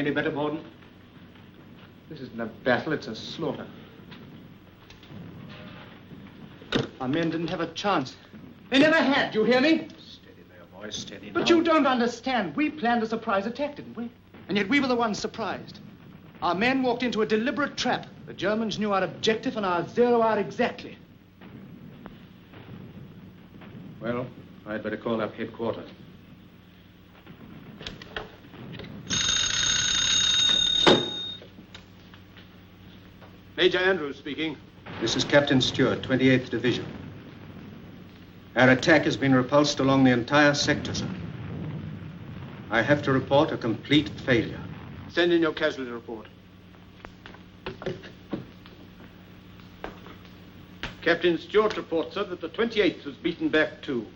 any better, Borden? This isn't a battle, it's a slaughter. Our men didn't have a chance. They never had, do you hear me? Steady there, boys, steady But now. you don't understand. We planned a surprise attack, didn't we? And yet we were the ones surprised. Our men walked into a deliberate trap. The Germans knew our objective and our zero hour exactly. Well, I'd better call up headquarters. Major Andrews speaking. This is Captain Stewart, 28th Division. Our attack has been repulsed along the entire sector, sir. I have to report a complete failure. Send in your casualty report. Captain Stewart reports, sir, that the 28th was beaten back too.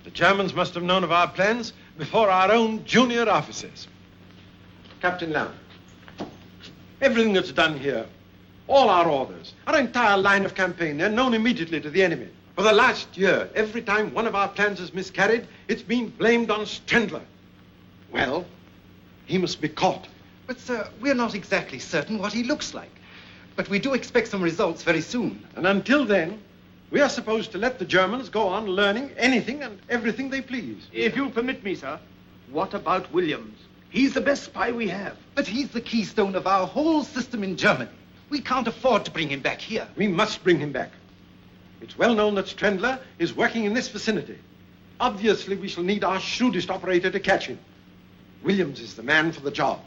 The Germans must have known of our plans before our own junior officers. Captain Lamb, everything that's done here, all our orders, our entire line of campaign, they're known immediately to the enemy. For the last year, every time one of our plans has miscarried, it's been blamed on Strendler. Well, he must be caught. But, sir, we're not exactly certain what he looks like. But we do expect some results very soon. And until then, we are supposed to let the Germans go on learning anything and everything they please. If you'll permit me, sir, what about Williams? He's the best spy we have. But he's the keystone of our whole system in Germany. We can't afford to bring him back here. We must bring him back. It's well known that Strendler is working in this vicinity. Obviously, we shall need our shrewdest operator to catch him. Williams is the man for the job.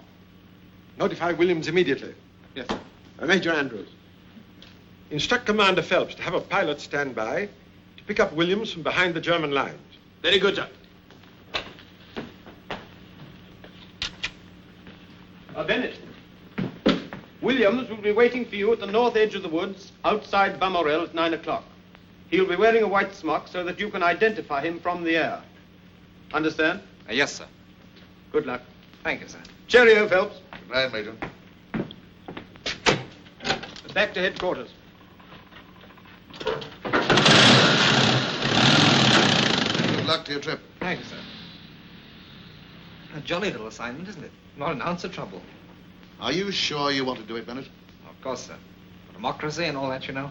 Notify Williams immediately. Yes, sir. Major Andrews. Instruct Commander Phelps to have a pilot stand by to pick up Williams from behind the German lines. Very good, sir. Bennett. Williams will be waiting for you at the north edge of the woods outside Bamorel at 9 o'clock. He'll be wearing a white smock so that you can identify him from the air. Understand? Yes, sir. Good luck. Thank you, sir. Cheerio, Phelps. Good night, Major. Back to headquarters. Good luck to your trip. Thank you, sir. A jolly little assignment, isn't it? Not an ounce of trouble. Are you sure you want to do it, Bennett? Of course, sir. Democracy and all that, you know.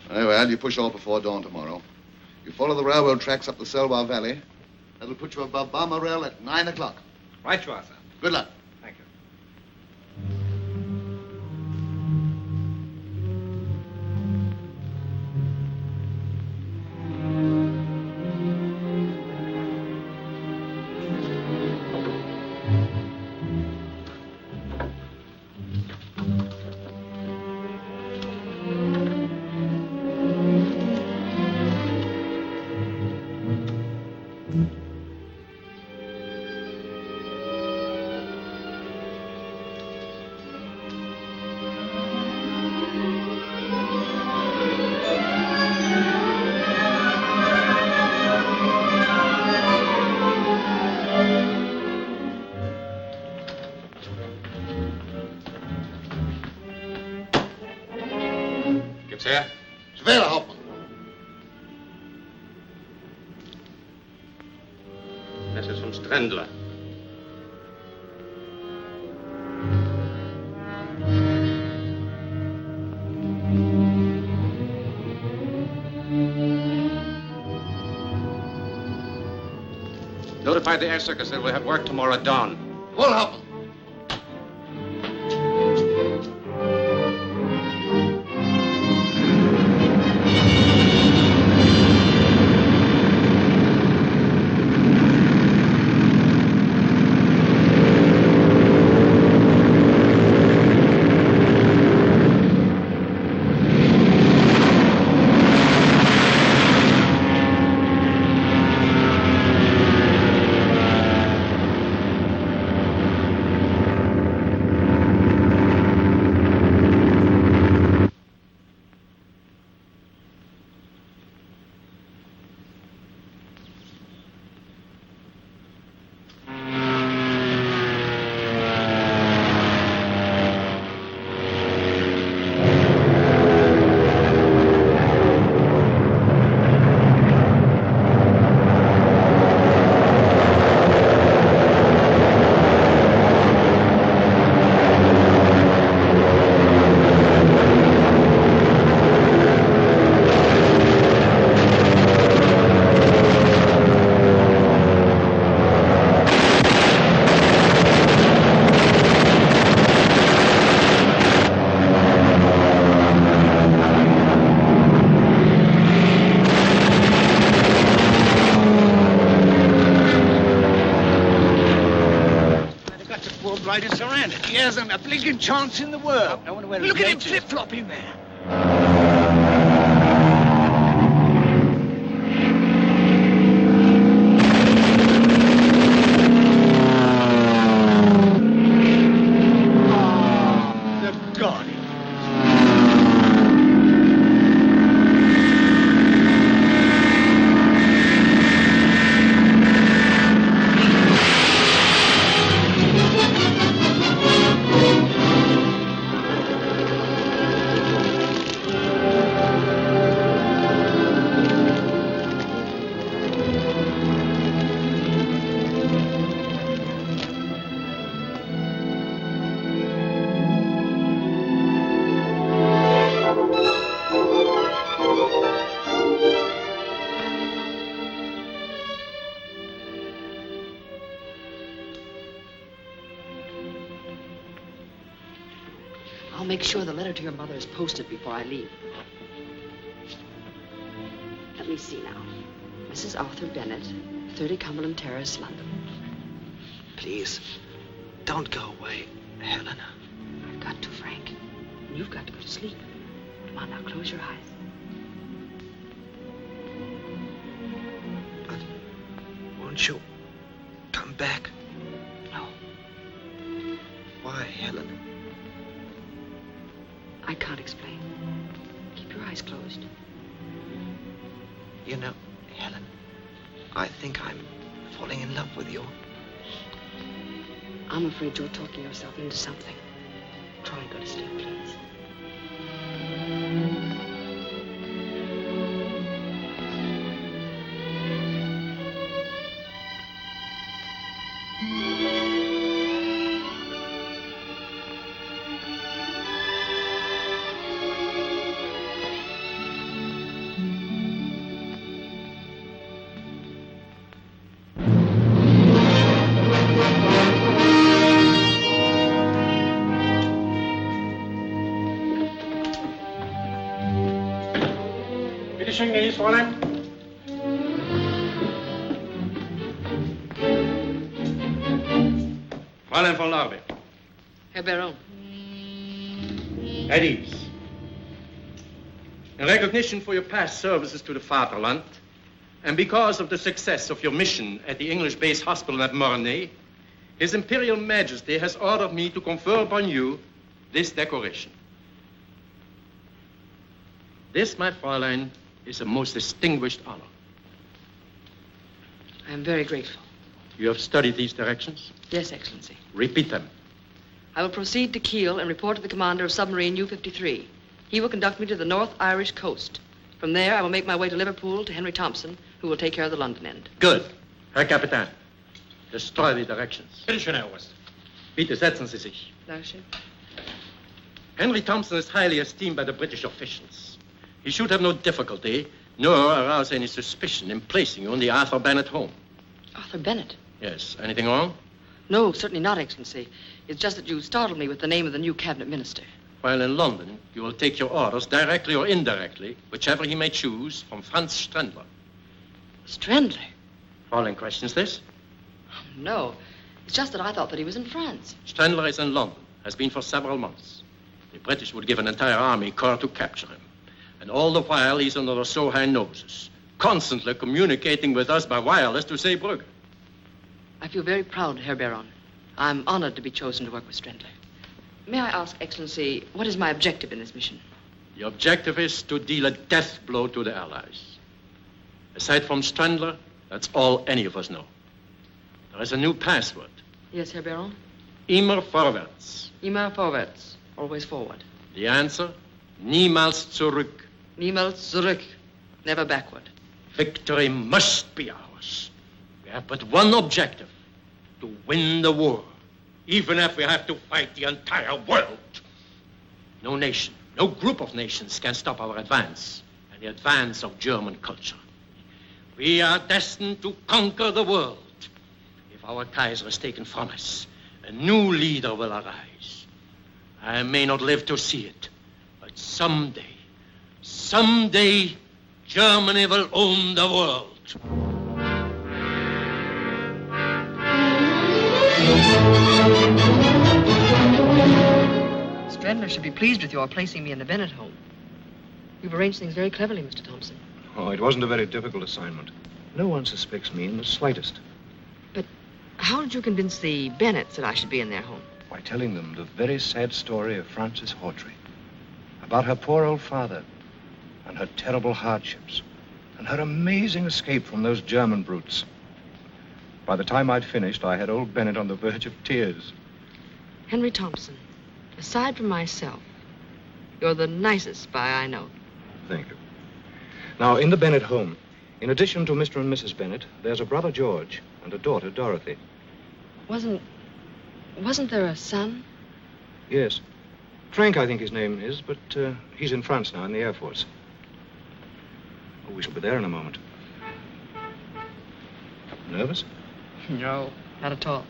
Very well. You push off before dawn tomorrow. You follow the railroad tracks up the Selwa Valley. That'll put you above Balmoral at 9 o'clock. Right you are, sir. Good luck. Thank you. Gibbs here. Surveyor Hauptmann. Message from Strendler. Notify the air circus that we'll have work tomorrow at dawn. Hold, Hauptmann. He hasn't a blinking chance in the world. I wonder where Look his at him mate is. flip-flopping there. The God. I'll make sure the letter to your mother is posted before I leave. Let me see now. Mrs. Arthur Bennett, 30 Cumberland Terrace, London. Please, don't go away, Helena. I've got to, Frank. And you've got to go to sleep. Come on now, close your eyes. But won't you come back? No, Why, Helena? I can't explain. Keep your eyes closed. You know, Helen, I think I'm falling in love with you. I'm afraid you're talking yourself into something. Try and go to sleep, please. Bitte schön, gnädiges Fräulein. Fräulein von Larbe. Herr Baron. At ease. In recognition for your past services to the Fatherland, and because of the success of your mission at the English base hospital at Mornay, His Imperial Majesty has ordered me to confer upon you this decoration. This, my Fräulein, is a most distinguished honor. I am very grateful. You have studied these directions? Yes, Excellency. Repeat them. I will proceed to Kiel and report to the commander of submarine U-53. He will conduct me to the North Irish coast. From there, I will make my way to Liverpool to Henry Thompson, who will take care of the London end. Good. Herr Kapitän, destroy the directions. Bitte schön, Herr Oberst. Bitte setzen Sie sich. Dankeschön. Henry Thompson is highly esteemed by the British officials. He should have no difficulty, nor arouse any suspicion in placing you in the Arthur Bennett home. Arthur Bennett? Yes. Anything wrong? No, certainly not, Excellency. It's just that you startled me with the name of the new cabinet minister. While in London, you will take your orders, directly or indirectly, whichever he may choose, from Franz Strendler. Strendler? Fräulein questions this? No. It's just that I thought that he was in France. Strendler is in London, has been for several months. The British would give an entire army corps to capture him. And all the while, he's under our so high noses, constantly communicating with us by wireless to Zeebrugge. I feel very proud, Herr Baron. I'm honored to be chosen to work with Strendler. May I ask, Excellency, what is my objective in this mission? The objective is to deal a death blow to the Allies. Aside from Strendler, that's all any of us know. There is a new password. Yes, Herr Baron? Immer vorwärts. Immer vorwärts. Always forward. The answer? Niemals zurück. Niemals zurück. Never backward. Victory must be ours. We have but one objective, to win the war, even if we have to fight the entire world. No nation, no group of nations can stop our advance and the advance of German culture. We are destined to conquer the world. If our Kaiser is taken from us, a new leader will arise. I may not live to see it, but someday, Germany will own the world. Stradner should be pleased with your placing me in the Bennett home. You've arranged things very cleverly, Mr. Thompson. Oh, it wasn't a very difficult assignment. No one suspects me in the slightest. But how did you convince the Bennetts that I should be in their home? By telling them the very sad story of Frances Hawtrey. About her poor old father and her terrible hardships and her amazing escape from those German brutes. By the time I'd finished, I had old Bennett on the verge of tears. Henry Thompson, aside from myself, you're the nicest spy I know. Thank you. Now, in the Bennett home, in addition to Mr. and Mrs. Bennett, there's a brother, George, and a daughter, Dorothy. Wasn't there a son? Yes. Frank, I think his name is, but he's in France now in the Air Force. Oh, we shall be there in a moment. Nervous? No, not at all.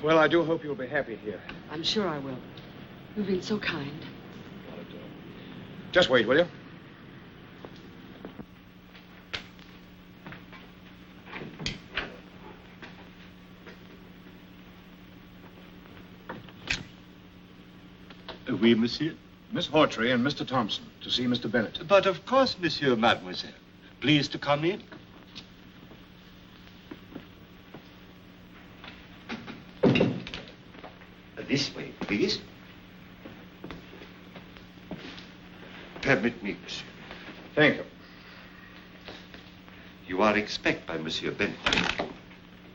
Well, I do hope you'll be happy here. I'm sure I will. You've been so kind. Just wait, will you? Oui, monsieur. Miss Hawtrey and Mr. Thompson to see Mr. Bennett. But of course, monsieur, mademoiselle. Please to come in. This way, please. Permit me, monsieur. Thank you. You are expected by Monsieur Bennett.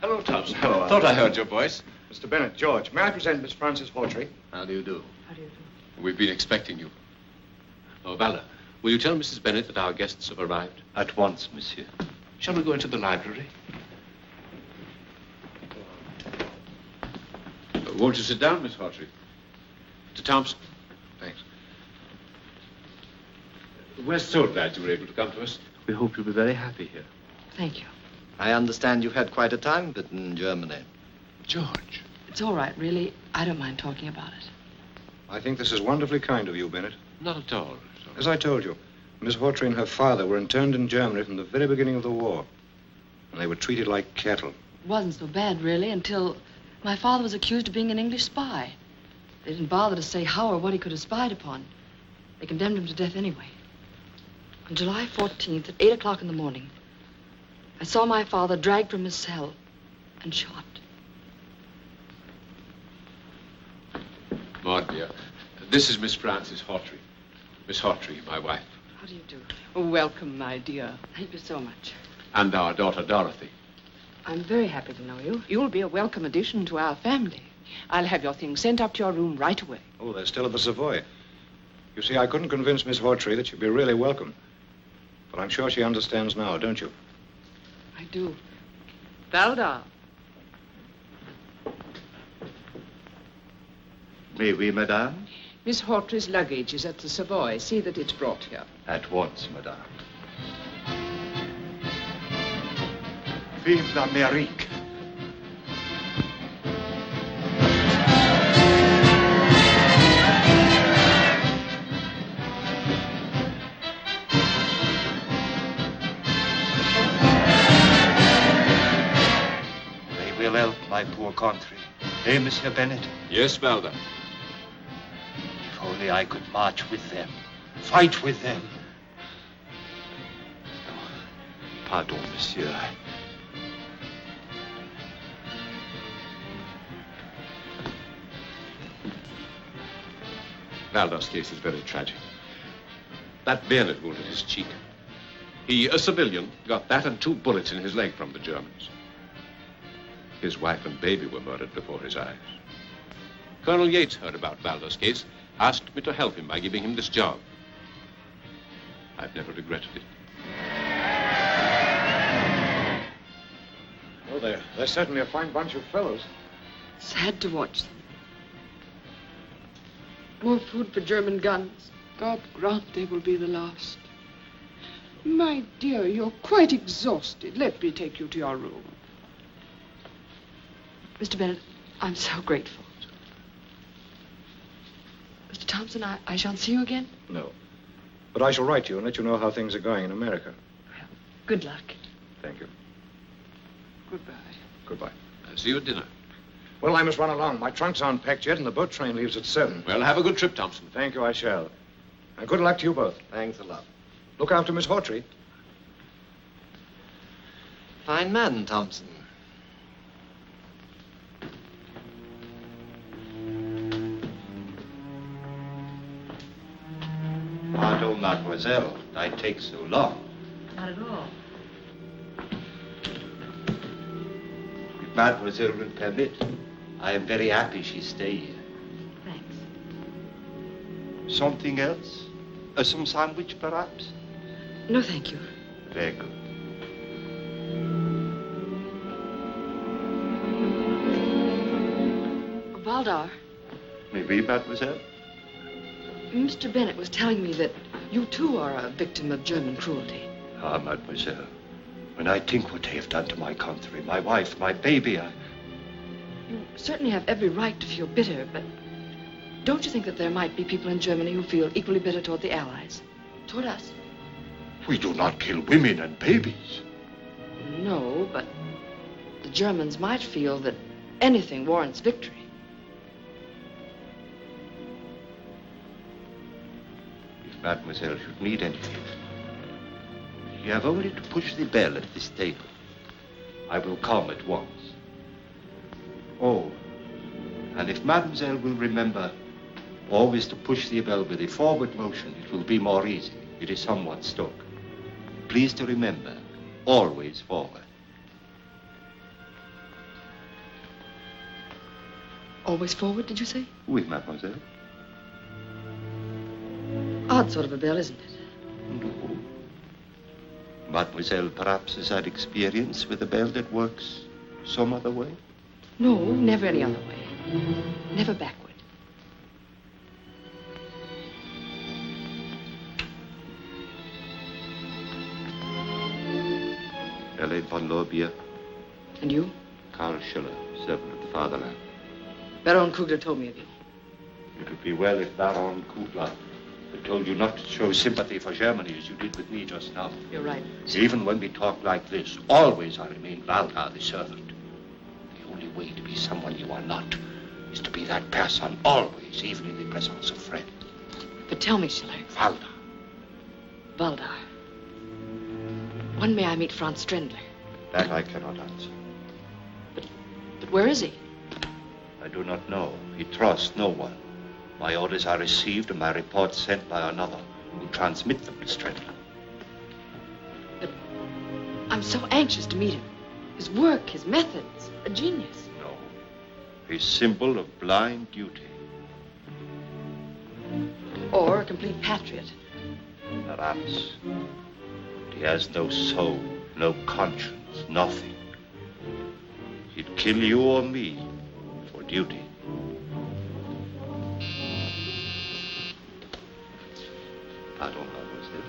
Hello, Thompson. Hello. Thought I heard your voice. Mr. Bennett, George, may I present Miss Frances Hawtrey? How do you do? How do you do? We've been expecting you. Oh, Valor, will you tell Mrs. Bennett that our guests have arrived? At once, monsieur. Shall we go into the library? Won't you sit down, Miss Hawtrey? Mr. Thompson. Thanks. We're so glad you were able to come to us. We hope you'll be very happy here. Thank you. I understand you've had quite a time in Germany. George. It's all right, really. I don't mind talking about it. I think this is wonderfully kind of you, Bennett. Not at all. As I told you, Miss Hawtrey and her father were interned in Germany from the very beginning of the war. And they were treated like cattle. It wasn't so bad, really, until my father was accused of being an English spy. They didn't bother to say how or what he could have spied upon. They condemned him to death anyway. On July 14th at 8 o'clock in the morning, I saw my father dragged from his cell and shot. Maud, dear, this is Miss Frances Hawtrey. Miss Hawtrey, my wife. How do you do? Welcome, my dear. Thank you so much. And our daughter, Dorothy. I'm very happy to know you. You'll be a welcome addition to our family. I'll have your things sent up to your room right away. Oh, they're still at the Savoy. You see, I couldn't convince Miss Hawtrey that she'd be really welcome. But I'm sure she understands now, don't you? I do. Valda. May we, madame? Miss Hawtrey's luggage is at the Savoy. See that it's brought here. At once, madame. Vive l'Amérique! They will help my poor country. Eh, Monsieur Bennett? Yes, Valda. If only I could march with them, fight with them. Oh, pardon, monsieur. Valda's case is very tragic. That bayonet wound in his cheek. He, a civilian, got that and 2 bullets in his leg from the Germans. His wife and baby were murdered before his eyes. Colonel Yates heard about Valda's case, asked me to help him by giving him this job. I've never regretted it. Oh, they're certainly a fine bunch of fellows. Sad to watch them. More food for German guns. God grant they will be the last. My dear, you're quite exhausted. Let me take you to your room. Mr. Bennett, I'm so grateful. Mr. Thompson, I shan't see you again? No. But I shall write you and let you know how things are going in America. Good luck. Thank you. Goodbye. Goodbye. I'll see you at dinner. Well, I must run along. My trunks aren't packed yet, and the boat train leaves at 7. Well, have a good trip, Thompson. Thank you, I shall. And good luck to you both. Thanks a lot. Look after Miss Hawtrey. Fine man, Thompson. Pardon, mademoiselle. I take so long. Not at all. If mademoiselle will permit, I am very happy she stay here. Thanks. Something else? Some sandwich, perhaps? No, thank you. Very good. Valdar, Maybe, mademoiselle? Mr. Bennett was telling me that you too are a victim of German cruelty. Ah, mademoiselle, when I think what they have done to my country, my wife, my baby, You certainly have every right to feel bitter, but don't you think that there might be people in Germany who feel equally bitter toward the Allies? Toward us? We do not kill women and babies. No, but the Germans might feel that anything warrants victory. If mademoiselle should need anything, you have only to push the bell at this table. I will come at once. Oh, and if mademoiselle will remember always to push the bell with a forward motion, it will be more easy. It is somewhat stuck. Please to remember, always forward. Always forward, did you say? Oui, mademoiselle. Odd sort of a bell, isn't it? No. Mademoiselle perhaps has had experience with a bell that works some other way? No, never any other way. Never backward. L.A. von Lorbier. And you? Karl Schiller, servant of the fatherland. Baron Kugler told me of you. It would be well if Baron Kugler had told you not to show sympathy for Germany as you did with me just now. You're right. Even when we talk like this, always I remain Valdar, the servant. The only way to be someone you are not is to be that person always, even in the presence of friends. But tell me, Schiller. Valdar. Valdar. When may I meet Franz Strendler? That I cannot answer. But where is he? I do not know. He trusts no one. My orders are received and my reports sent by another who transmit them to Strendler. But I'm so anxious to meet him. His work, his methods, a genius. No. A symbol of blind duty. Or a complete patriot. Perhaps. But he has no soul, no conscience, nothing. He'd kill you or me for duty. Pardon, mademoiselle.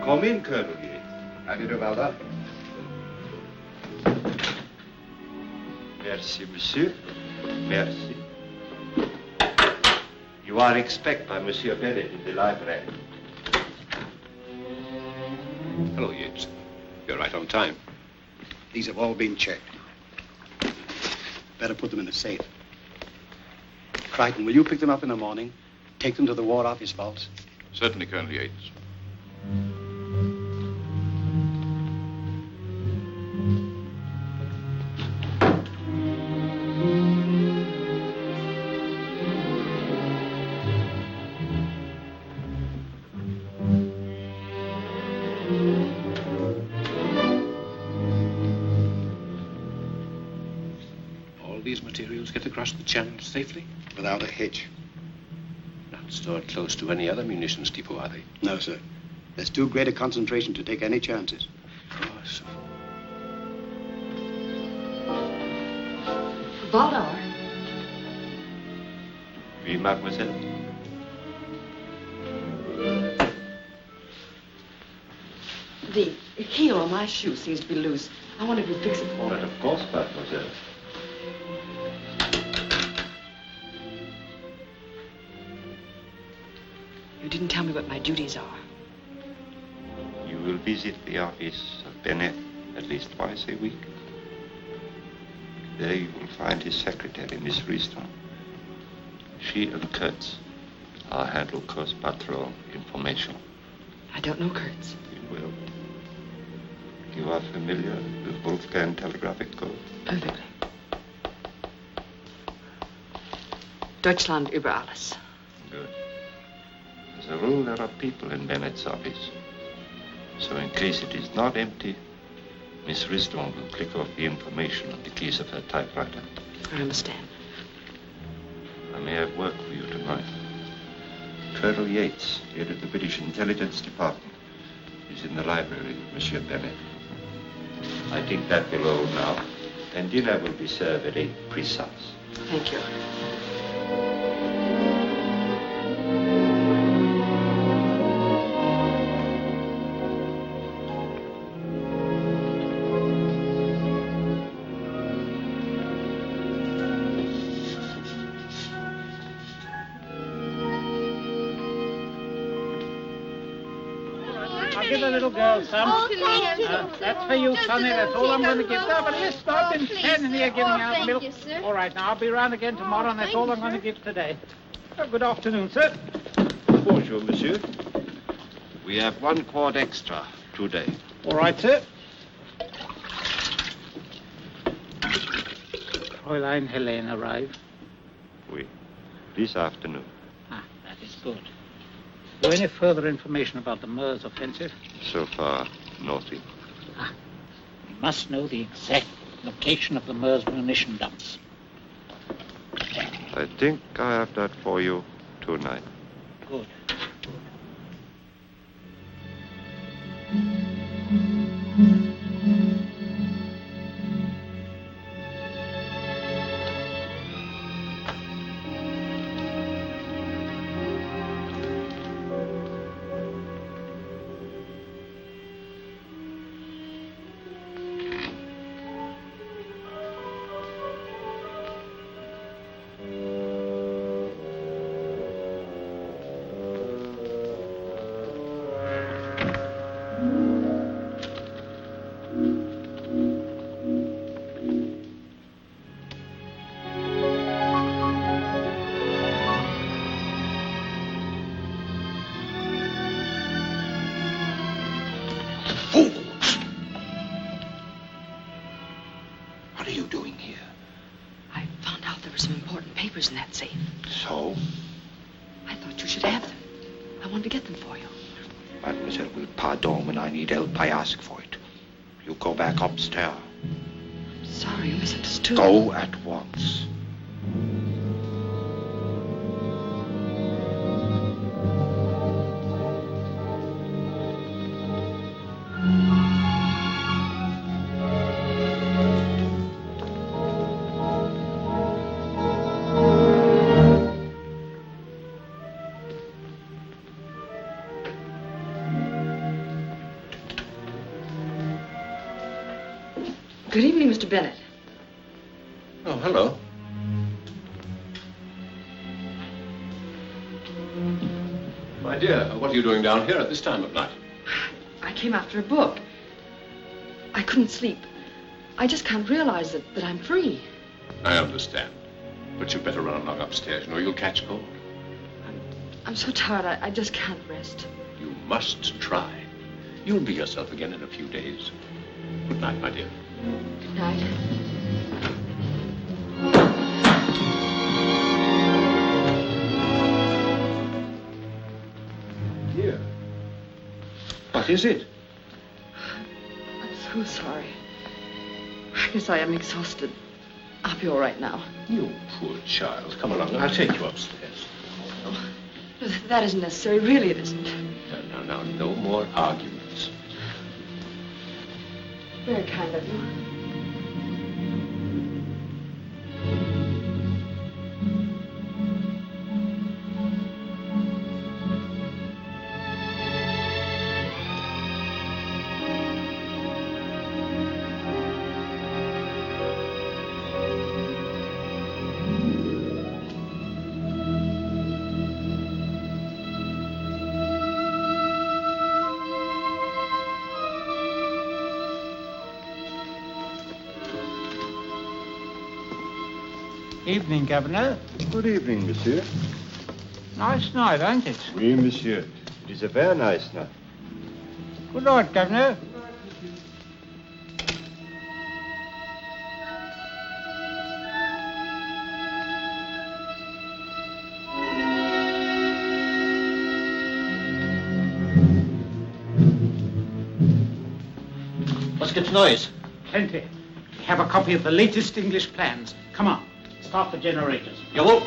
Come in, Colonel Yates. How do you do, Valdar? Merci, monsieur. Merci. You are expected by Monsieur Bennett in the library. Hello, Yates. You're right on time. These have all been checked. Better put them in the safe. Crichton, will you pick them up in the morning? Take them to the War Office vaults? Certainly, Colonel Yates. Get across the channel safely? Without a hitch. Not stored close to any other munitions depot, are they? No, sir. There's too great a concentration to take any chances. Of course. Valdar. Oui, mademoiselle. heel on my shoe seems to be loose. I wonder if you'd fix it for me. But of course, mademoiselle. You didn't tell me what my duties are. You will visit the office of Bennett at least twice a week. There you will find his secretary, Miss Riston. She and Kurtz are handle Coast Patrol information. I don't know Kurtz. You will. You are familiar with Wolfgang Telegraphic Code? Perfectly. Deutschland über alles. Good. As a rule, there are people in Bennett's office. So in case it is not empty, Miss Riston will click off the information on the keys of her typewriter. I understand. I may have work for you tonight. Colonel Yates, head of the British Intelligence Department, is in the library with Monsieur Bennett. I think that will all now, and dinner will be served at 8 precise. Thank you. I'll give the little girl some. Oh, thank you. That's for you, Sonny. That's all I'm going to give. No, but listen, I've been standing here giving out thank milk. you, sir. All right, now I'll be round again tomorrow, and that's all I'm going to give today. Oh, good afternoon, sir. Bonjour, monsieur. We have 1 quart extra today. All right, sir. Fräulein Helene arrived. Oui. This afternoon. Ah, that is good. Is there any further information about the Meuse offensive? So far, nothing. We must know the exact location of the Meuse munition dumps. I think I have that for you tonight. Good. What are you doing here? I found out there were some important papers in that safe. So? I thought you should have them. I wanted to get them for you. Mademoiselle will pardon when I need help. I ask for it. You go back upstairs. Sorry, you misunderstood. Go at once. Good evening, Mr. Bennett. Oh, hello. My dear, what are you doing down here at this time of night? I came after a book. I couldn't sleep. I just can't realize that I'm free. I understand. But you'd better run along upstairs, or you'll catch cold. I'm so tired, I just can't rest. You must try. You'll be yourself again in a few days. Good night, my dear. Good night. Dear. What is it? I'm so sorry. I guess I am exhausted. I'll be all right now. You poor child. Come along. I'll take you upstairs. Oh, no, that isn't necessary. Really, it isn't. No. No more arguments. Very kind of you. Evening, Governor. Good evening, monsieur. Nice night, ain't it? Oui, monsieur. It is a very nice night. Good night, Governor. What's good noise? Plenty. We have a copy of the latest English plans. Come on, start the generators. Jawohl.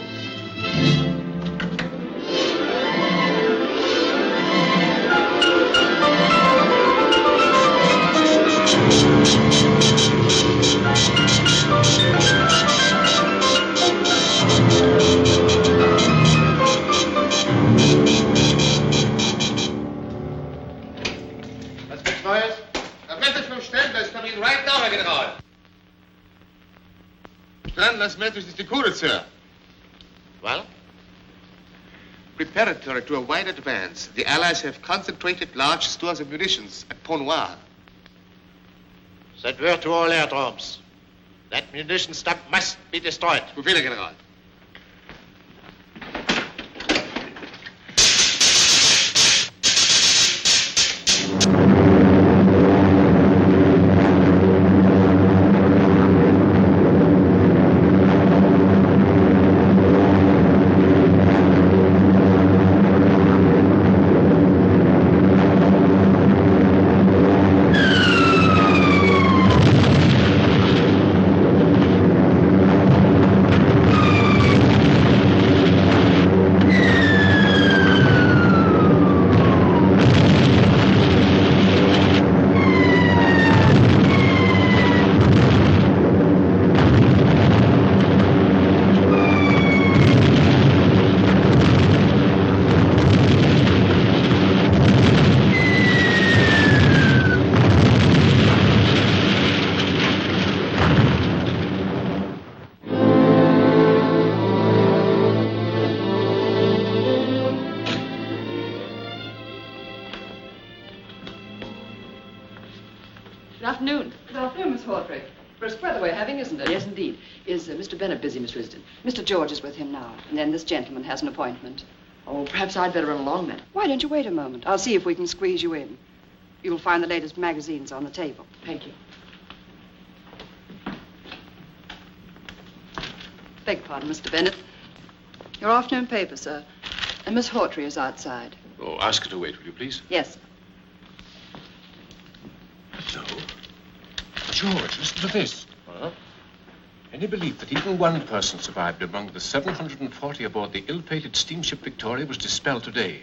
Was gibt's Neues? A message from Stendler's coming right now, Herr General. Stendler's message is decoded, sir. Well? Preparatory to a wide advance, the Allies have concentrated large stores of munitions at Pont Noir. Send word to all airdromes. That munition dump must be destroyed. Befehl, Herr General. Good afternoon. Good afternoon, Miss Hawtrey. Brisk weather we're having, isn't it? Yes, indeed. Is Mr. Bennett busy, Miss Risdon? Mr. George is with him now, and then this gentleman has an appointment. Oh, perhaps I'd better run along then. Why don't you wait a moment? I'll see if we can squeeze you in. You'll find the latest magazines on the table. Thank you. Beg pardon, Mr. Bennett. Your afternoon paper, sir. And Miss Hawtrey is outside. Oh, ask her to wait, will you, please? Yes. So, George, listen to this. Huh? Any belief that even one person survived among the 740 aboard the ill-fated steamship Victoria was dispelled today.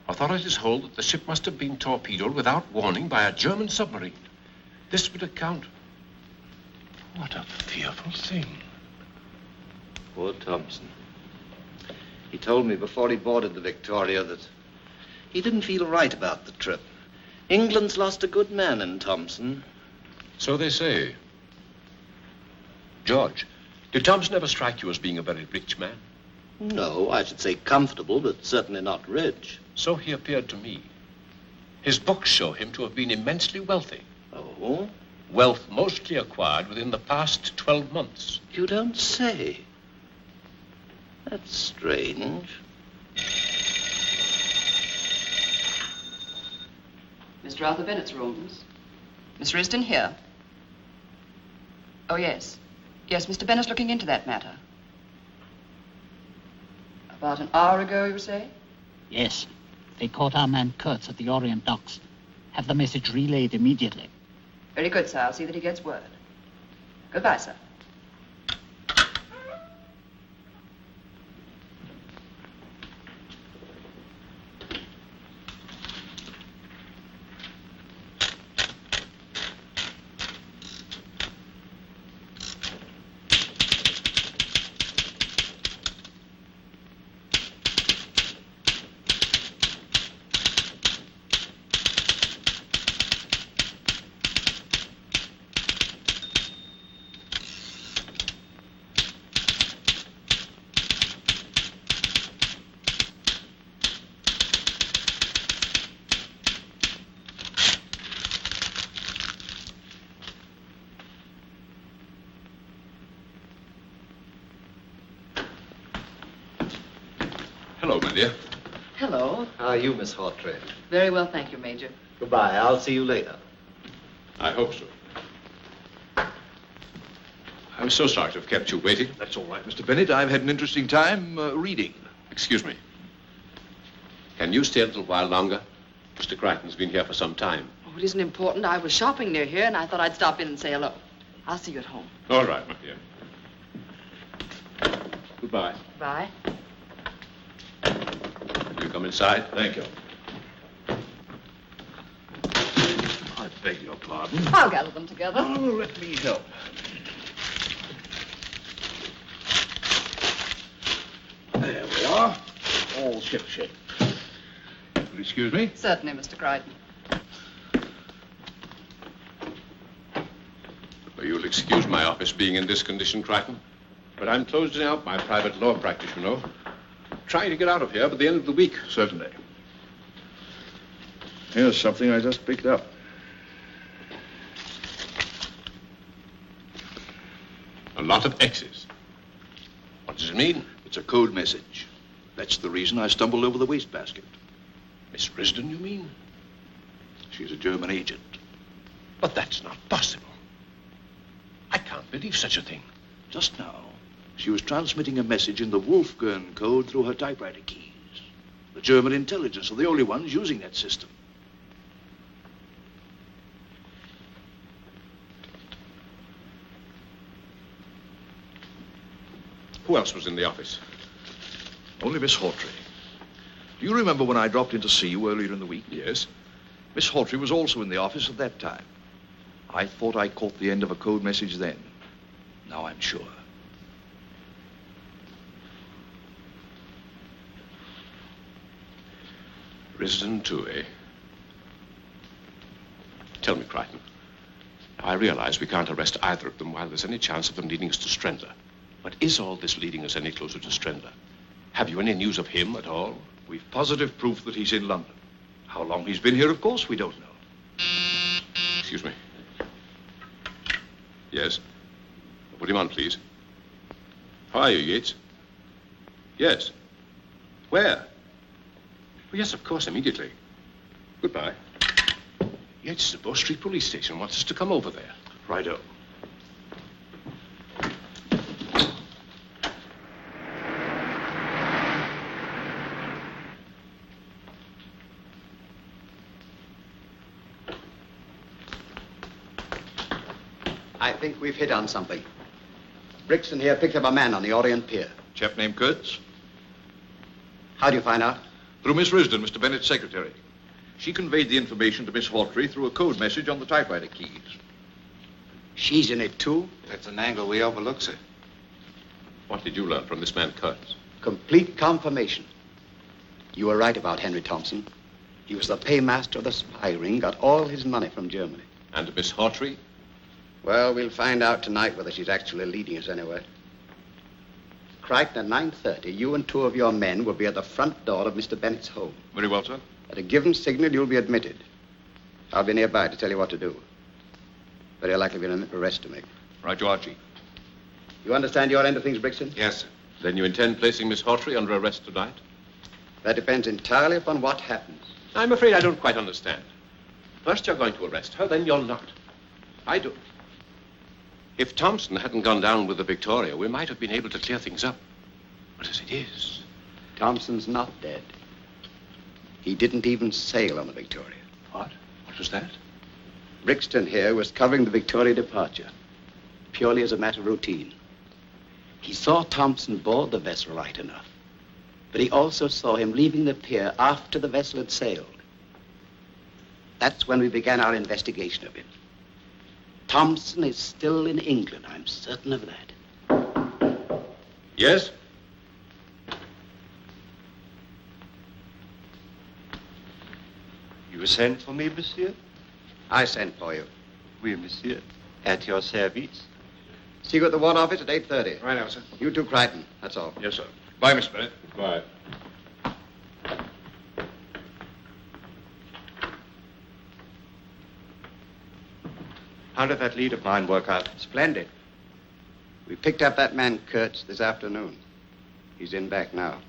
Authorities hold that the ship must have been torpedoed without warning by a German submarine. This would account. What a fearful thing. Poor Thompson. He told me before he boarded the Victoria that he didn't feel right about the trip. England's lost a good man in Thompson. So they say. George, did Thompson ever strike you as being a very rich man? No, I should say comfortable, but certainly not rich. So he appeared to me. His books show him to have been immensely wealthy. Oh? Wealth mostly acquired within the past 12 months. You don't say. That's strange. Mr. Arthur Bennett's rooms. Miss Risdon here. Oh, yes. Yes, Mr. Bennett's looking into that matter. About an hour ago, you say? Yes. They caught our man Kurtz at the Orient docks. Have the message relayed immediately. Very good, sir. I'll see that he gets word. Goodbye, sir. dear. Hello. How are you, Miss Hawtrey? Very well, thank you, Major. Goodbye. I'll see you later. I hope so. I'm so sorry to have kept you waiting. That's all right, Mr. Bennett. I've had an interesting time reading. Excuse me. Can you stay a little while longer? Mr. Crichton's been here for some time. Oh, it isn't important. I was shopping near here, and I thought I'd stop in and say hello. I'll see you at home. All right, my dear. Goodbye. Bye. You come inside. Thank you. I beg your pardon. I'll gather them together. Oh, let me help. There we are. All shipshape. Will you excuse me? Certainly, Mr. Crichton. Well, you'll excuse my office being in this condition, Crichton. But I'm closing out my private law practice, you know. Trying to get out of here by the end of the week. Certainly. Here's something I just picked up. A lot of X's. What does it mean? It's a code message. That's the reason I stumbled over the wastebasket. Miss Risden, you mean? She's a German agent. But that's not possible. I can't believe such a thing. Just now, she was transmitting a message in the Wolfgang code through her typewriter keys. The German intelligence are the only ones using that system. Who else was in the office? Only Miss Hawtrey. Do you remember when I dropped in to see you earlier in the week? Yes. Miss Hawtrey was also in the office at that time. I thought I caught the end of a code message then. Now I'm sure. Risden too, eh? Tell me, Crichton. I realize we can't arrest either of them while there's any chance of them leading us to Strendler. But is all this leading us any closer to Strendler? Have you any news of him at all? We've positive proof that he's in London. How long he's been here, of course, we don't know. Excuse me. Yes? Put him on, please. How are you, Yates? Yes. Where? Oh, yes, of course, immediately. Goodbye. Yates, the Bow Street Police Station wants us to come over there. Righto. I think we've hit on something. Brixton here picked up a man on the Orient Pier. Chap named Kurtz? How do you find out? Through Miss Risden, Mr. Bennett's secretary. She conveyed the information to Miss Hawtrey through a code message on the typewriter keys. She's in it, too? That's an angle we overlook, sir. What did you learn from this man, Kurtz? Complete confirmation. You were right about Henry Thompson. He was the paymaster of the spy ring, got all his money from Germany. And Miss Hawtrey? Well, we'll find out tonight whether she's actually leading us anywhere. Crichton, at 9:30, you and two of your men will be at the front door of Mr. Bennett's home. Very well, sir. At a given signal, you'll be admitted. I'll be nearby to tell you what to do. Very likely be an arrest to make. Right, you are, Chief. You understand your end of things, Brixton? Yes, sir. Then you intend placing Miss Hawtrey under arrest tonight? That depends entirely upon what happens. I'm afraid I don't quite understand. First you're going to arrest her, then you're not. I do. If Thompson hadn't gone down with the Victoria, we might have been able to clear things up. But as it is... Thompson's not dead. He didn't even sail on the Victoria. What? What was that? Brixton here was covering the Victoria departure, purely as a matter of routine. He saw Thompson board the vessel right enough, but he also saw him leaving the pier after the vessel had sailed. That's when we began our investigation of him. Thompson is still in England, I'm certain of that. Yes? You sent for me, monsieur? I sent for you. Oui, monsieur. At your service. See you at the War Office at 8:30. Right now, sir. You too, Crichton. That's all. Yes, sir. Bye, Mr. Bennett. Bye. How did that lead of mine work out? Splendid. We picked up that man, Kurtz, this afternoon. He's in back now.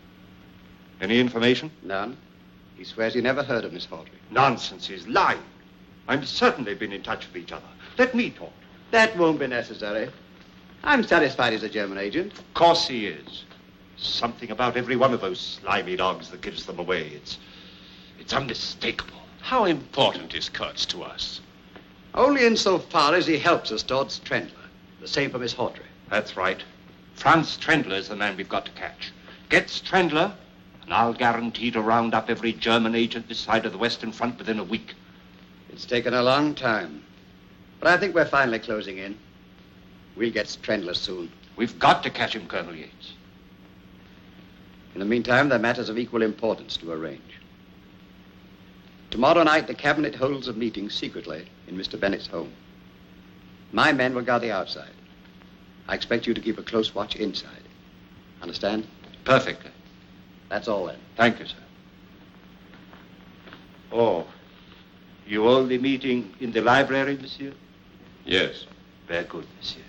Any information? None. He swears he never heard of Miss Hawtrey. Nonsense, he's lying. I'm certain they've been in touch with each other. Let me talk. That won't be necessary. I'm satisfied he's a German agent. Of course he is. Something about every one of those slimy dogs that gives them away. It's unmistakable. How important is Kurtz to us? Only insofar as he helps us towards Trendler. The same for Miss Hawtrey. That's right. Franz Trendler is the man we've got to catch. Gets Trendler, and I'll guarantee to round up every German agent this side of the Western Front within a week. It's taken a long time. But I think we're finally closing in. We'll get Trendler soon. We've got to catch him, Colonel Yates. In the meantime, there are matters of equal importance to arrange. Tomorrow night, the Cabinet holds a meeting secretly in Mr. Bennett's home. My men will guard the outside. I expect you to keep a close watch inside. Understand? Perfectly. That's all then. Thank you, sir. Oh, you hold the meeting in the library, monsieur? Yes. Very good, monsieur.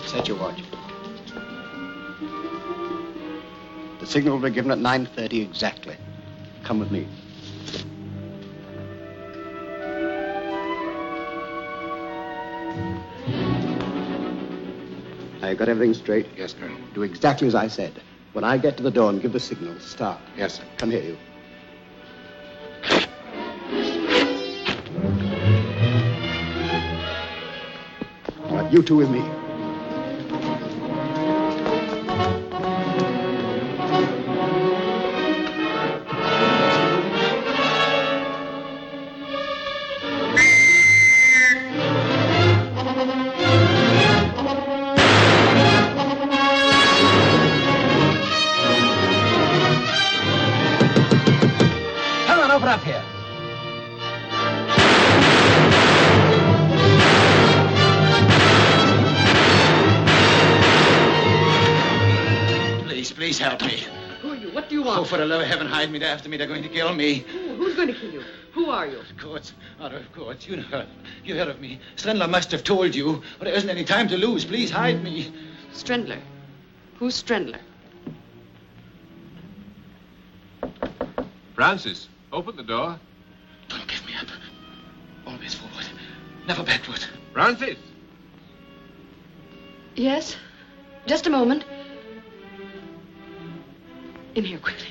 Set your watch. The signal will be given at 9:30 exactly. Come with me. Now, you got everything straight? Yes, Colonel. Do exactly as I said. When I get to the door and give the signal, start. Yes, sir. Come here, you. All right, you two with me. Open up here. Please help me. Who are you? What do you want? Oh, for the love of heaven, hide me. They're after me. They're going to kill me. Who's going to kill you? Who are you? Kurtz. Out of Kurtz. You heard of me. Strendler must have told you. But there isn't any time to lose. Please hide me. Strendler? Who's Strendler? Francis, open the door. Don't give me up. Always forward. Never backward. Francis! Yes? Just a moment. In here, quickly.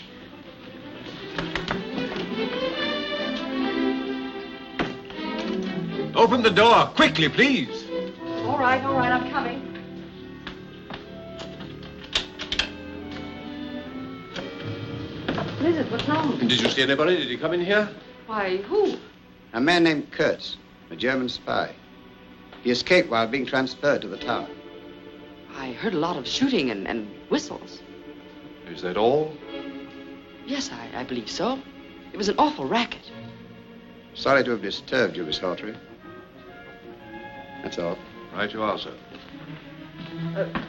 Open the door, quickly, please. All right, I'm coming. What is it? What's wrong? Did you see anybody? Did he come in here? Why, who? A man named Kurtz, a German spy. He escaped while being transferred to the tower. I heard a lot of shooting and whistles. Is that all? Yes, I believe so. It was an awful racket. Sorry to have disturbed you, Miss Hawtrey. That's all. Right you are, sir.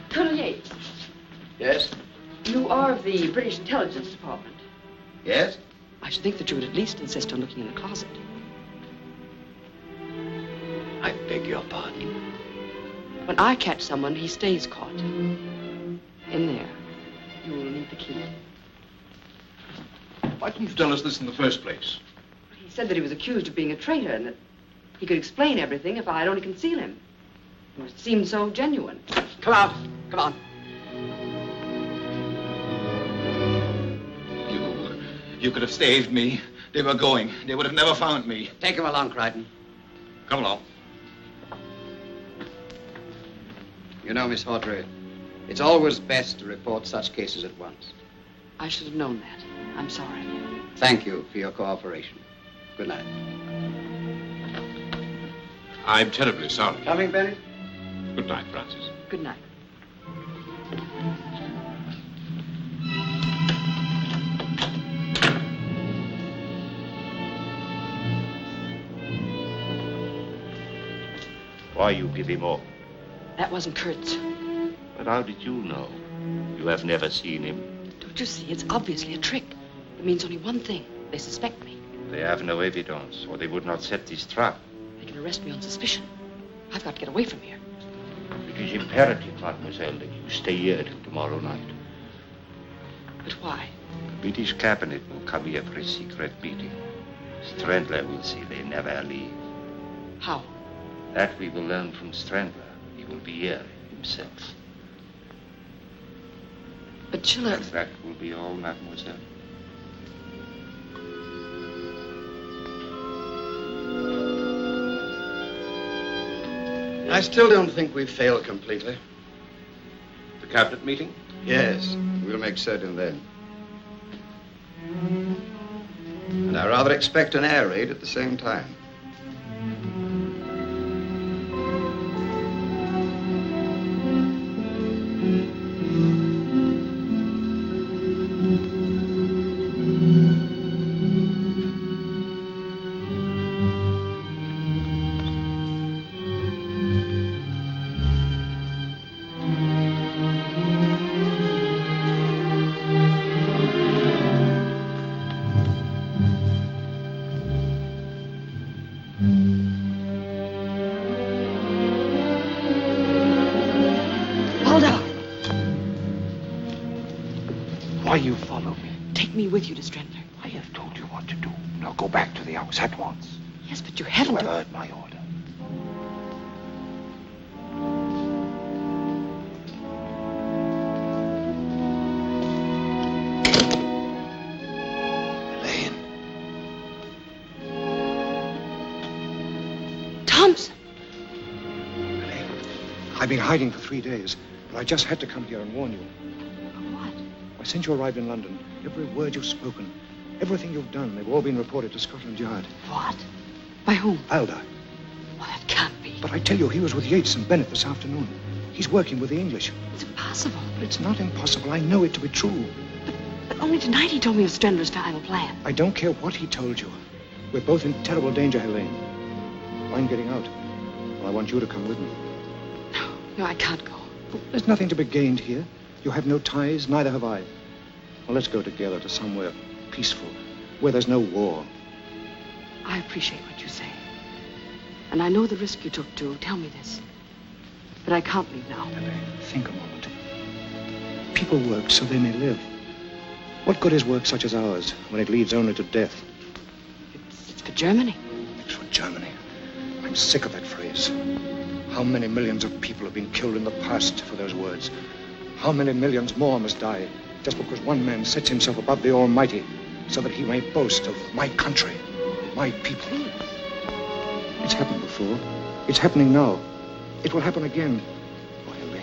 Colonel Yates. Yes? You are of the British Intelligence Department. Yes? I should think that you would at least insist on looking in the closet. I beg your pardon. When I catch someone, he stays caught. In there. You will need the key. Why didn't you tell us this in the first place? He said that he was accused of being a traitor and that he could explain everything if I'd only conceal him. It seemed so genuine. Come out. Come on. You could have saved me. They were going. They would have never found me. Take him along, Crichton. Come along. You know, Miss Hawtrey, it's always best to report such cases at once. I should have known that. I'm sorry. Thank you for your cooperation. Good night. I'm terribly sorry. Coming, Bennett? Good night, Francis. Good night. Why you give him up? That wasn't Kurtz. But how did you know? You have never seen him. Don't you see? It's obviously a trick. It means only one thing. They suspect me. They have no evidence, or they would not set this trap. They can arrest me on suspicion. I've got to get away from here. It is imperative, mademoiselle, that you stay here till tomorrow night. But why? The British cabinet will come here for a secret meeting. Strandler will say they never leave. How? That we will learn from Strandler. He will be here himself. But Schiller... And that will be all, mademoiselle. I still don't think we've failed completely. The cabinet meeting? Yes, we'll make certain then. And I rather expect an air raid at the same time. Why you follow me? Take me with you to Strandler. I have told you what to do. Now go back to the house at once. Yes, but you haven't... You have heard my order. Elaine. Thompson! Elaine, I've been hiding for 3 days, but I just had to come here and warn you. What? Since you arrived in London, every word you've spoken, everything you've done, they've all been reported to Scotland Yard. What? By whom? Alda. Well, that can't be. But I tell you, he was with Yates and Bennett this afternoon. He's working with the English. It's impossible. But it's not impossible. I know it to be true. But only tonight he told me of Strandler's final plan. I don't care what he told you. We're both in terrible danger, Helene. I'm getting out. Well, I want you to come with me. No, I can't go. There's nothing to be gained here. You have no ties, neither have I. Well, let's go together to somewhere peaceful, where there's no war. I appreciate what you say. And I know the risk you took to tell me this. But I can't leave now. Think a moment. People work so they may live. What good is work such as ours when it leads only to death? It's for Germany. It's for Germany. I'm sick of that phrase. How many millions of people have been killed in the past for those words? How many millions more must die just because one man sets himself above the Almighty so that he may boast of my country, my people? It's happened before. It's happening now. It will happen again. Oh, Helene,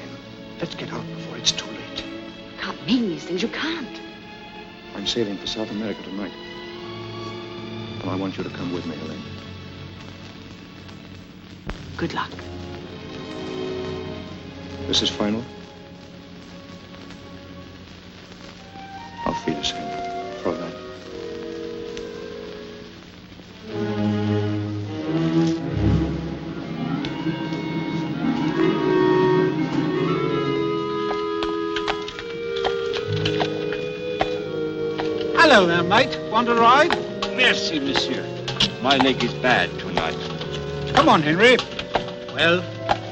let's get out before it's too late. You can't mean these things. You can't. I'm sailing for South America tonight. And I want you to come with me, Helene. Good luck. This is final? Auf Wiedersehen, Fräulein. Hello there, mate. Want a ride? Merci, monsieur. My leg is bad tonight. Come on, Henry. Well,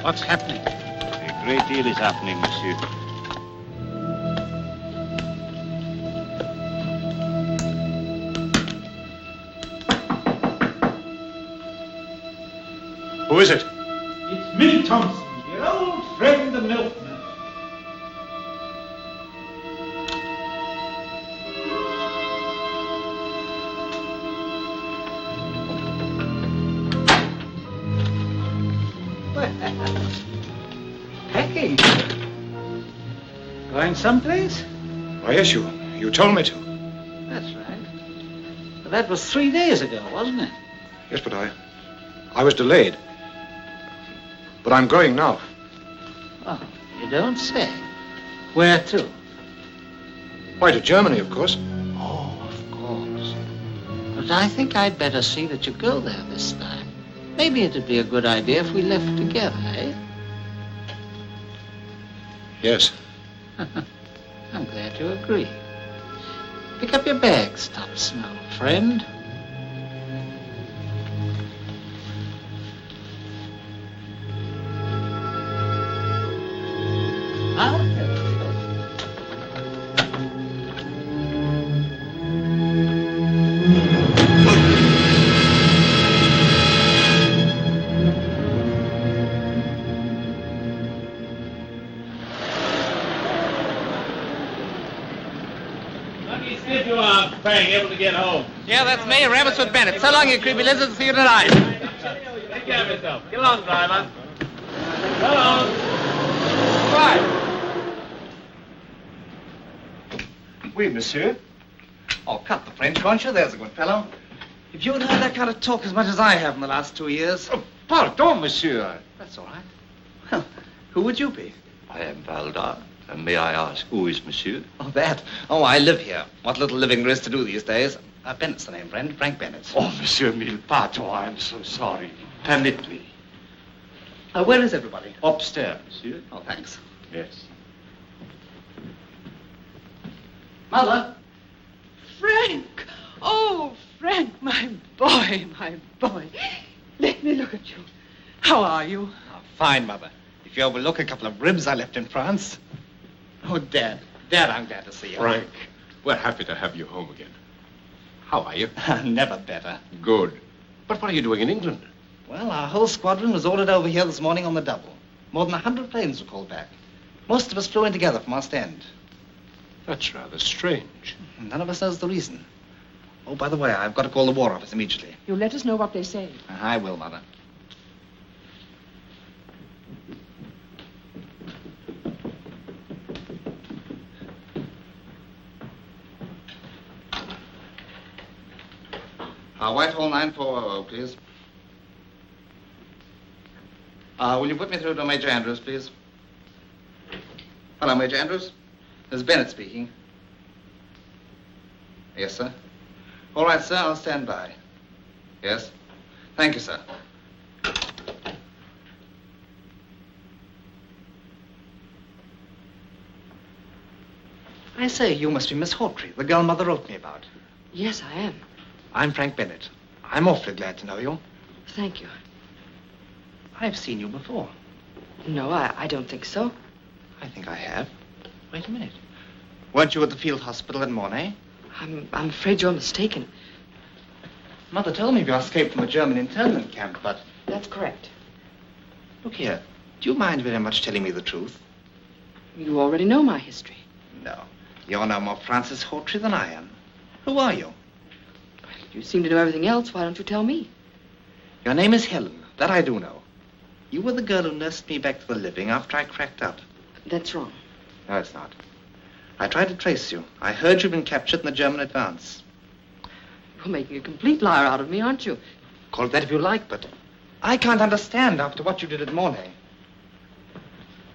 what's happening? A great deal is happening, monsieur. Who is it? It's me, Thompson, your old friend, the milkman. Packing. Going someplace? Why, yes, you told me to. That's right. But that was 3 days ago, wasn't it? Yes, but I was delayed. But I'm going now. Oh, you don't say. Where to? Why, to Germany, of course. Oh, of course. But I think I'd better see that you go there this time. Maybe it'd be a good idea if we left together, eh? Yes. I'm glad you agree. Pick up your bags, Thompson, old friend. Lucky stiff you are, Frank, able to get home. Yeah, that's me, Ramsford Bennett. So long, you creepy lizards. See you tonight. Take care of yourself. Get along, driver. So long. Right. Oui, monsieur. Oh, cut the French, won't you? There's a good fellow. If you'd heard that kind of talk as much as I have in the last 2 years... Oh, pardon, monsieur. That's all right. Well, who would you be? I am Valdar. And may I ask, who is monsieur? Oh, that. Oh, I live here. What little living there is to do these days. Bennett's the name, friend. Frank Bennett. Oh, monsieur mille pardons. I am so sorry. Permit me. Where is everybody? Upstairs, monsieur. Oh, thanks. Yes. Mother. Frank! Oh, Frank, my boy, my boy. Let me look at you. How are you? Oh, fine, Mother. If you overlook a couple of ribs I left in France. Oh, Dad. Dad, I'm glad to see you. Frank, we're happy to have you home again. How are you? Never better. Good. But what are you doing in England? Well, our whole squadron was ordered over here this morning on the double. More than 100 planes were called back. Most of us flew in together from Ostend. That's rather strange. None of us knows the reason. Oh, by the way, I've got to call the War Office immediately. You let us know what they say. I will, Mother. Whitehall 9400, please. Will you put me through to Major Andrews, please? Hello, Major Andrews. This is Bennett speaking. Yes, sir. All right, sir, I'll stand by. Yes. Thank you, sir. I say, you must be Miss Hawtrey, the girl Mother wrote me about. Yes, I am. I'm Frank Bennett. I'm awfully glad to know you. Thank you. I've seen you before. No, I don't think so. I think I have. Wait a minute. Weren't you at the field hospital at Mornay? I'm afraid you're mistaken. Mother told me of your escape from a German internment camp, but... That's correct. Look here. Do you mind very much telling me the truth? You already know my history. No. You're no more Francis Hawtrey than I am. Who are you? You seem to know everything else. Why don't you tell me? Your name is Helen. That I do know. You were the girl who nursed me back to the living after I cracked up. That's wrong. No, it's not. I tried to trace you. I heard you'd been captured in the German advance. You're making a complete liar out of me, aren't you? Call it that if you like, but I can't understand after what you did at Mornay.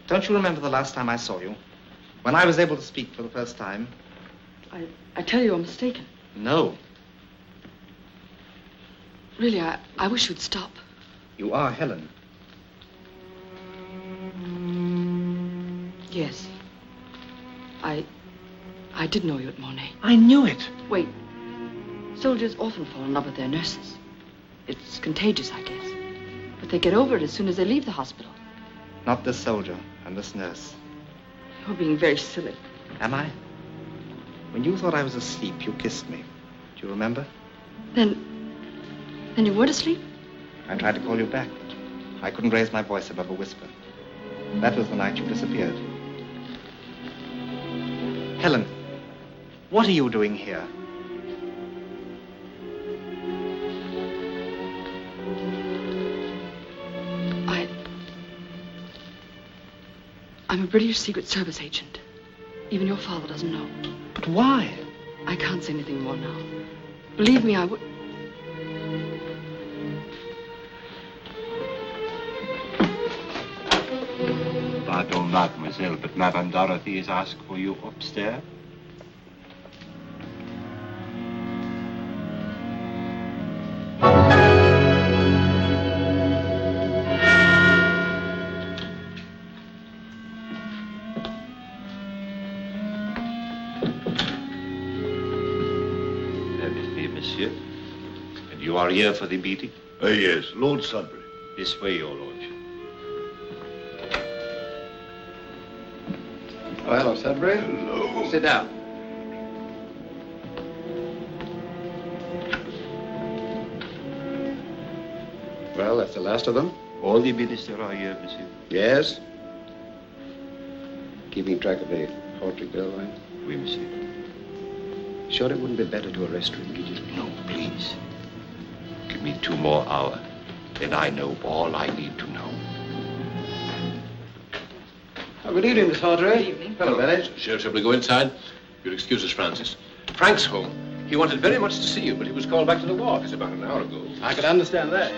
Don't you remember the last time I saw you? When I was able to speak for the first time? I tell you, you're mistaken. No. Really, I wish you'd stop. You are Helen. Yes. I did know you at Mornay. I knew it. Wait. Soldiers often fall in love with their nurses. It's contagious, I guess. But they get over it as soon as they leave the hospital. Not this soldier and this nurse. You're being very silly. Am I? When you thought I was asleep, you kissed me. Do you remember? Then you weren't asleep? I tried to call you back, but I couldn't raise my voice above a whisper. That was the night you disappeared. Helen, what are you doing here? I'm a British Secret Service agent. Even your father doesn't know. But why? I can't say anything more now. Believe me, I would... Pardon, mademoiselle, but Madame Dorothy has asked for you upstairs. Monsieur. And you are here for the meeting? Yes, Lord Sudbury. This way, your lordship. Oh, hello, Sudbury. Hello. Sit down. Well, that's the last of them. All the ministers are here, monsieur. Yes. Keeping track of the Hawtrey girl, right? Oui, monsieur. Sure it wouldn't be better to arrest her immediately? No, please. Give me 2 more hours. Then I know all I need to know. Oh, good evening, Miss Hawtrey. Good evening. Hello, Bennett. Shall we go inside? You'll excuse us, Francis. Frank's home. He wanted very much to see you, but he was called back to the ward about an hour ago. I could understand that.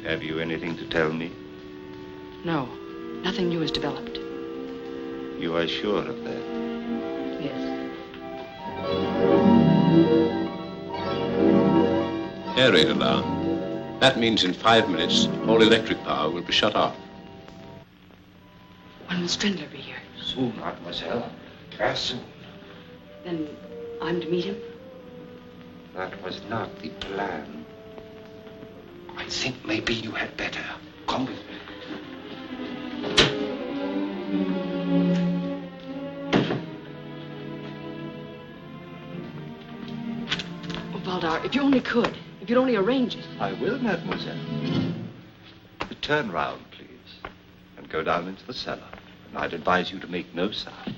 Have you anything to tell me? No, nothing new has developed. You are sure of that? Yes. Aerator alarm. That means in 5 minutes, all electric power will be shut off. When will Strindler be here? Soon, mademoiselle. As soon. Then I'm to meet him? That was not the plan. I think maybe you had better. Come with me. Oh, Valdar, if you only could. If you'd only arrange it. I will, mademoiselle. Turn round, please, and go down into the cellar. And I'd advise you to make no sound.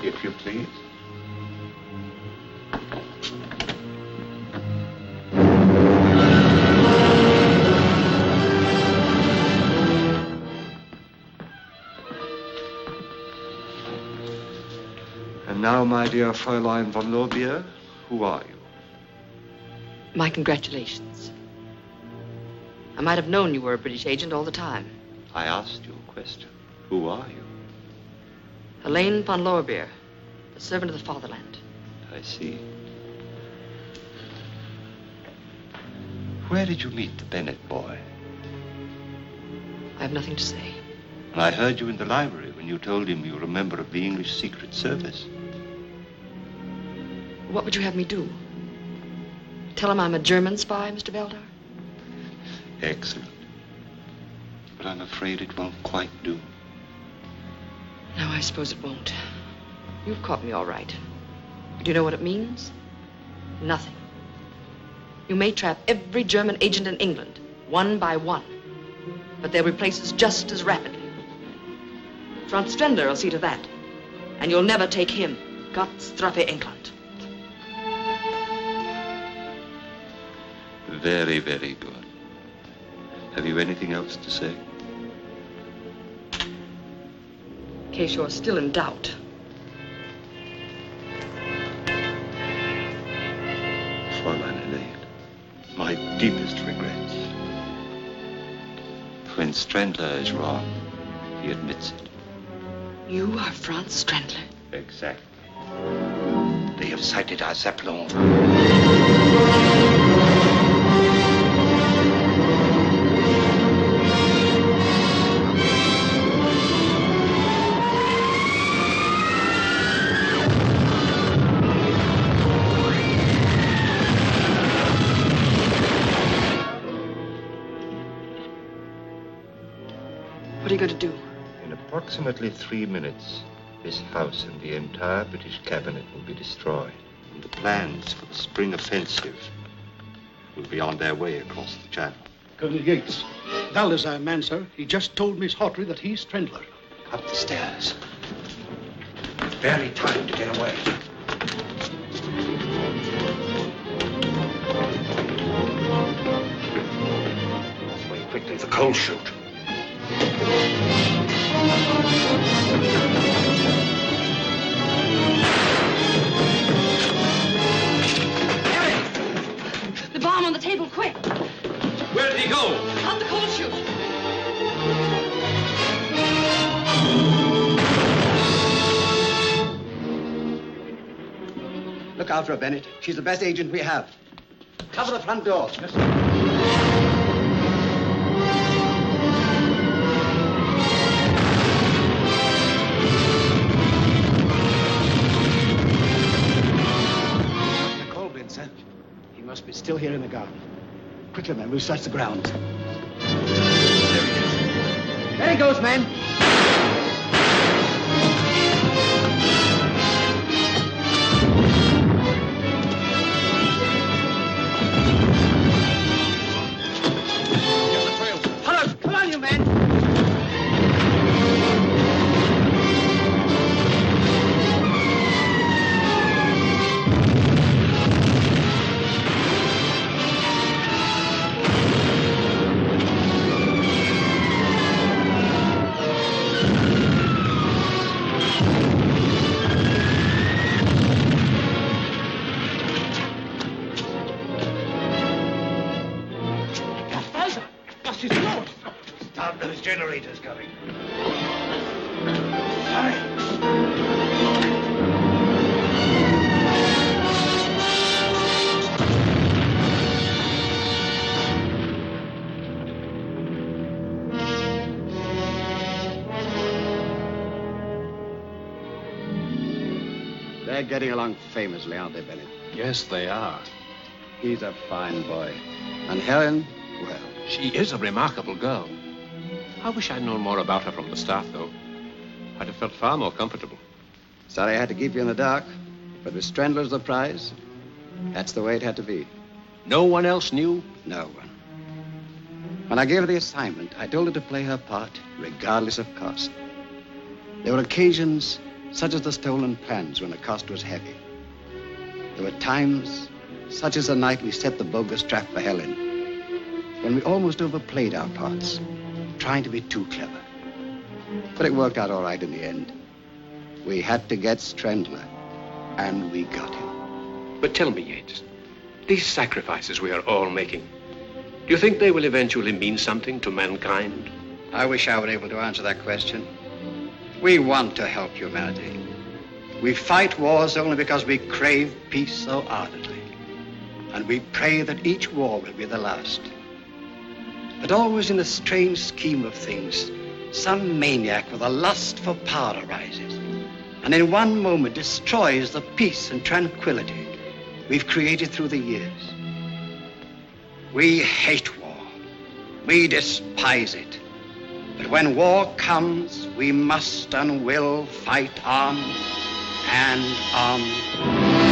If you please. And now, my dear Fräulein von Lorbeer, who are you? My congratulations. I might have known you were a British agent all the time. I asked you a question. Who are you? Helene von Lorbeer, the servant of the fatherland. I see. Where did you meet the Bennett boy? I have nothing to say. And I heard you in the library when you told him you were a member of the English Secret Service. What would you have me do? Tell him I'm a German spy, Mr. Valdar? Excellent. But I'm afraid it won't quite do. No, I suppose it won't. You've caught me all right. Do you know what it means? Nothing. You may trap every German agent in England, one by one. But they'll replace us just as rapidly. Franz Strindler will see to that. And you'll never take him. Gott strafe England. Very, very good. Have you anything else to say? In case you're still in doubt. Fräulein Helene, my deepest regrets. When Strindler is wrong, he admits it. You are Franz Strindler? Exactly. They have sighted our Zeppelin. What are you going to do? In approximately 3 minutes, this house and the entire British cabinet will be destroyed. And the plans for the spring offensive will be on their way across the channel. Colonel Yates. Val is our man, sir. He just told Miss Hawtrey that he's Strindler. Up the stairs. Barely time to get away. Away quickly, the coal chute. The bomb on the table, quick! Where did he go? Out the coal chute! Look out for her, Bennett. She's the best agent we have. Cover the front doors. He must be still here in the garden. Quickly, men, we'll search the grounds. There he goes, men. generators going. They're getting along famously, aren't they, Bennett? Yes, they are. He's a fine boy. And Helen, well... She is a remarkable girl. I wish I'd known more about her from the start, though. I'd have felt far more comfortable. Sorry I had to keep you in the dark, but with Strendler as the prize, that's the way it had to be. No one else knew? No one. When I gave her the assignment, I told her to play her part, regardless of cost. There were occasions, such as the stolen plans, when the cost was heavy. There were times, such as the night we set the bogus trap for Helen, when we almost overplayed our parts, trying to be too clever. But it worked out all right in the end. We had to get Strendler, and we got him. But tell me, Yates, these sacrifices we are all making, do you think they will eventually mean something to mankind? I wish I were able to answer that question. We want to help humanity. We fight wars only because we crave peace so ardently. And we pray that each war will be the last. But always in the strange scheme of things, some maniac with a lust for power arises, and in one moment destroys the peace and tranquility we've created through the years. We hate war. We despise it. But when war comes, we must and will fight on and on.